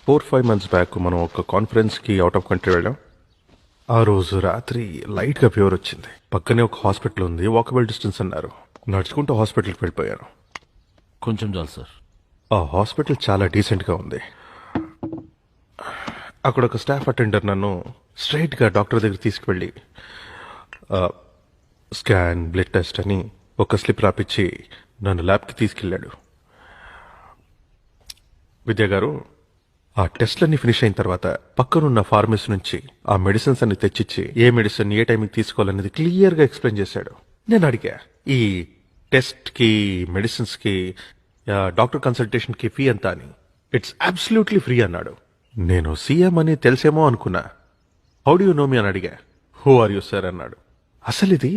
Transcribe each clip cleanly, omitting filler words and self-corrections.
4-5 months back మనం ఒక కాన్ఫరెన్స్కి out of country వెళ్ళాం. ఆ రోజు రాత్రి లైట్గా ఫీవర్ వచ్చింది. పక్కనే ఒక హాస్పిటల్ ఉంది, వాకబుల్ డిస్టెన్స్ అన్నారు. నడుచుకుంటూ హాస్పిటల్కి వెళ్ళిపోయాను. కొంచెం చాలు సార్. ఆ హాస్పిటల్ చాలా డీసెంట్గా ఉంది. అక్కడ ఒక స్టాఫ్ అటెండర్ నన్ను స్ట్రైట్గా డాక్టర్ దగ్గర తీసుకువెళ్ళి స్కాన్, బ్లడ్ టెస్ట్ అని ఒక స్లిప్ రాపిచ్చి నన్ను ల్యాబ్కి తీసుకెళ్ళాడు. విద్య గారు, ఆ టెస్ట్లన్నీ ఫినిష్ అయిన తర్వాత పక్కనున్న ఫార్మసీ నుంచి ఆ మెడిసిన్స్ అన్ని తెచ్చిచ్చి ఏ మెడిసిన్ ఏ టైంకి తీసుకోవాలనేది క్లియర్గా ఎక్స్ప్లెయిన్ చేశాడు. నేను అడిగా, ఈ టెస్ట్కి, మెడిసిన్స్కి, డాక్టర్ కన్సల్టేషన్కి ఫీ ఎంత అని. ఇట్స్ అబ్సల్యూట్లీ ఫ్రీ అన్నాడు. నేను సీఎం అని తెలిసేమో అనుకున్నా. హౌ డూ యూ నో మీ అని అడిగా. హూ ఆర్ యూ సార్ అన్నాడు. అసలు ఇది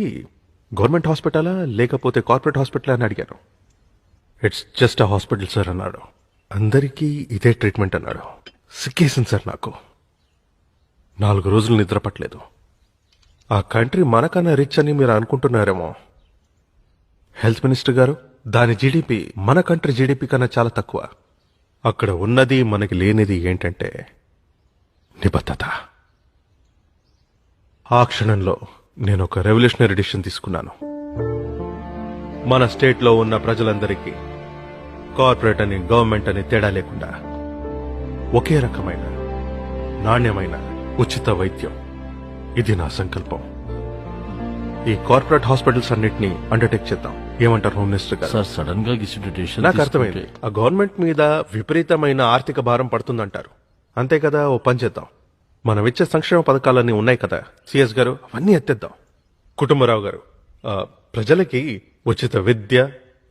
గవర్నమెంట్ హాస్పిటలా లేకపోతే కార్పొరేట్ హాస్పిటలా అని అడిగాను. It's just a hospital sir అన్నాడు. అందరికీ ఇదే ట్రీట్మెంట్ అన్నాడు. సిక్కేసింది సార్ నాకు. 4 రోజులు నిద్ర పట్టలేదు. ఆ కంట్రీ మనకన్నా రిచ్ అని మీరు అనుకుంటున్నారేమో. హెల్త్ మినిస్టర్ గారు, దాని జీడిపి మన కంట్రీ జీడిపి కన్నా చాలా తక్కువ. అక్కడ ఉన్నది మనకి లేనిది ఏంటంటే నిబద్ధత. ఆ క్షణంలో నేను ఒక రెవల్యూషనరీ డిసిషన్ తీసుకున్నాను. మన స్టేట్లో ఉన్న ప్రజలందరికీ కార్పొరేట్ అని, గవర్నమెంట్ అని తేడా లేకుండా ఒకే రకమైన నాణ్యమైన ఉచిత వైద్యం. ఇది నా సంకల్పం. ఈ కార్పొరేట్ హాస్పిటల్స్ అన్నిటినీ అండర్టేక్ చేద్దాం. ఏమంటారు హోమ్ మినిస్టర్ గారు? సార్, సడన్ గా డిసిషన్ నాకు అర్థమైంది. ఆ గవర్నమెంట్ మీద విపరీతమైన ఆర్థిక భారం పడుతుందంటారు. అంతే కదా, ఓ పని చేద్దాం. మనం ఇచ్చే సంక్షేమ పథకాలన్నీ ఉన్నాయి కదా సిఎస్ గారు, అవన్నీ ఎత్తేద్దాం. కుటుంబరావు గారు, ప్రజలకి ఉచిత విద్య,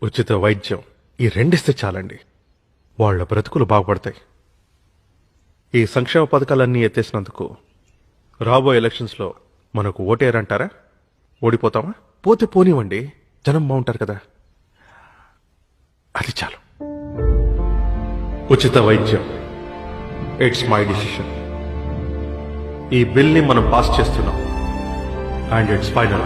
ఉచిత వైద్యం, ఈ రెండిస్తే చాలండి. వాళ్ళ బ్రతుకులు బాగుపడతాయి. ఈ సంక్షేమ పథకాలన్నీ ఎత్తేసినందుకు రాబోయే ఎలక్షన్స్లో మనకు ఓటేరంటారా? ఓడిపోతామా? పోతే పోనివ్వండి, జనం బాగుంటారు కదా. అది చాలు. ఉచిత వైద్యం, ఇట్స్ మై డిసిషన్. ఈ బిల్ని మనం పాస్ చేస్తున్నాం అండ్ ఇట్స్ ఫైనల్.